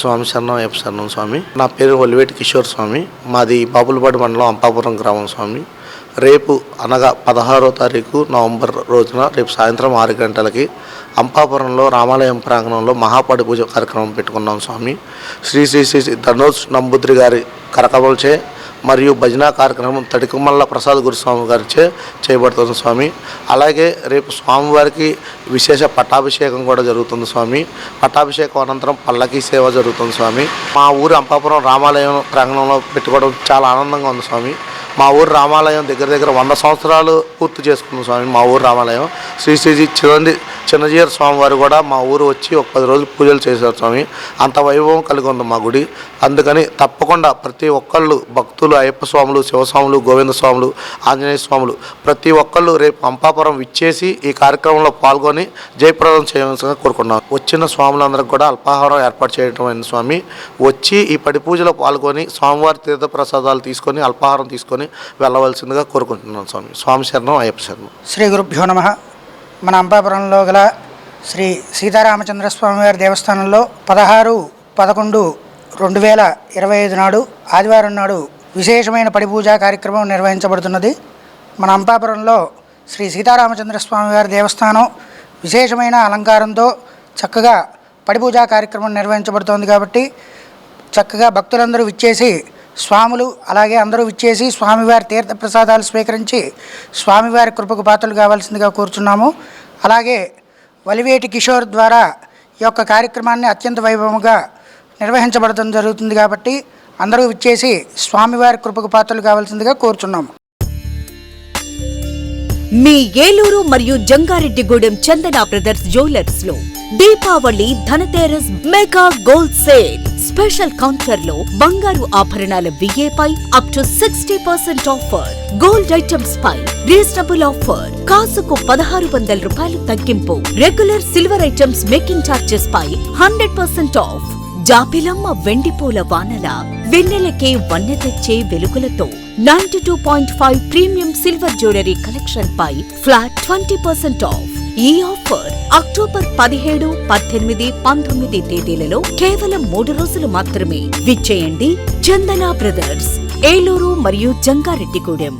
స్వామి శరణం అయ్యప్ప శరణం స్వామి. నా పేరు ఒలివేటి కిషోర్ స్వామి. మాది బాపులపాడు మండలం అంపాపురం గ్రామం స్వామి. రేపు అనగా 16వ తారీఖు నవంబర్ రోజున రేపు సాయంత్రం 6 గంటలకి అంపాపురంలో రామాలయం ప్రాంగణంలో మహాపడి పూజ కార్యక్రమం పెట్టుకున్నాం స్వామి. శ్రీ శ్రీ శ్రీ ధనోజ్ నంబుద్రి గారి కరకమలచే మరియు భజనా కార్యక్రమం తడికుమల్ల ప్రసాద్ గురుస్వామి గారిచే చేయబడుతుంది స్వామి. అలాగే రేపు స్వామివారికి విశేష పట్టాభిషేకం కూడా జరుగుతుంది స్వామి. పట్టాభిషేకం అనంతరం పల్లకీ సేవ జరుగుతుంది స్వామి. మా ఊరు అంపాపురం రామాలయం ప్రాంగణంలో పెట్టుకోవడం చాలా ఆనందంగా ఉంది స్వామి. మా ఊరు రామాలయం దగ్గర 100 సంవత్సరాలు పూర్తి చేసుకుంది స్వామి. మా ఊరు రామాలయం శ్రీ శ్రీ చిన్నజీయర్ స్వామివారు కూడా మా ఊరు వచ్చి ఒక 10 రోజులు పూజలు చేశారు స్వామి. అంత వైభవం కలిగి ఉంది మా గుడి. అందుకని తప్పకుండా ప్రతి ఒక్కళ్ళు భక్తులు, అయ్యప్ప స్వాములు, శివస్వాములు, గోవింద స్వాములు, ఆంజనేయ స్వాములు ప్రతి ఒక్కళ్ళు రేపు అంపాపురం విచ్చేసి ఈ కార్యక్రమంలో పాల్గొని జయప్రదం చేయవలసిందిగా కోరుకున్నాం. వచ్చిన స్వాములందరికీ కూడా అల్పాహారం ఏర్పాటు చేయడం అయింది స్వామి. వచ్చి ఈ పడి పూజలో పాల్గొని స్వామివారి తీర్థ ప్రసాదాలు తీసుకొని అల్పాహారం తీసుకొని వెళ్ళవలసిందిగా కోరుకుంటున్నాను స్వామి. స్వామి శరణం అయ్యప్ప శరణం. శ్రీ గురుభ్యో నమః. మన అంపాపురంలో గల శ్రీ సీతారామచంద్ర స్వామివారి దేవస్థానంలో 16/11/2025 నాడు ఆదివారం నాడు విశేషమైన పడి పూజా కార్యక్రమం నిర్వహించబడుతున్నది. మన అంపాపురంలో శ్రీ సీతారామచంద్ర స్వామివారి దేవస్థానం విశేషమైన అలంకారంతో చక్కగా పడి పూజా కార్యక్రమం నిర్వహించబడుతోంది. కాబట్టి చక్కగా భక్తులందరూ విచ్చేసి స్వాములు అలాగే అందరూ విచ్చేసి స్వామివారి తీర్థ ప్రసాదాలు స్వీకరించి స్వామివారి కృపకు పాత్రలు కావాల్సిందిగా కోరుచున్నాము. అలాగే ఒలివేటి కిషోర్ ద్వారా ఈ యొక్క కార్యక్రమాన్ని అత్యంత వైభవంగా నిర్వహించబడటం జరుగుతుంది. కాబట్టి అందరూ విచ్చేసి స్వామివారి కృపకు పాత్రలు కావాల్సిందిగా కోరుచున్నాము. మీ ఏలూరు మరియు జంగారెడ్డిగూడెం చందన బ్రదర్స్ జ్యువెలర్స్ లో Deepavali Dhanteras mega gold sale special counter లో బంగారు ఆభరణాల విఏపై up to 60% offer, gold items పై రీజనబుల్ ఆఫర్, కాసుకు 1600 రూపాయలు తగ్గింపు, regular silver items making charges పై 100% ఆఫ్, జాబిలమ్మ వెండిపూల వానల వెన్నెలకే వన్నె తెచ్చే వెలుగులతో 92.5 ప్రీమియం సిల్వర్ జ్యువెలరీ కలెక్షన్ పై ఫ్లాట్ 20% ఆఫ్. ఈ ఆఫర్ అక్టోబర్ 17, 18, 19 తేదీలలో కేవలం 3 రోజులు మాత్రమే. విచ్చేయండి చందన బ్రదర్స్, ఏలూరు మరియు జంగారెడ్డిగూడెం.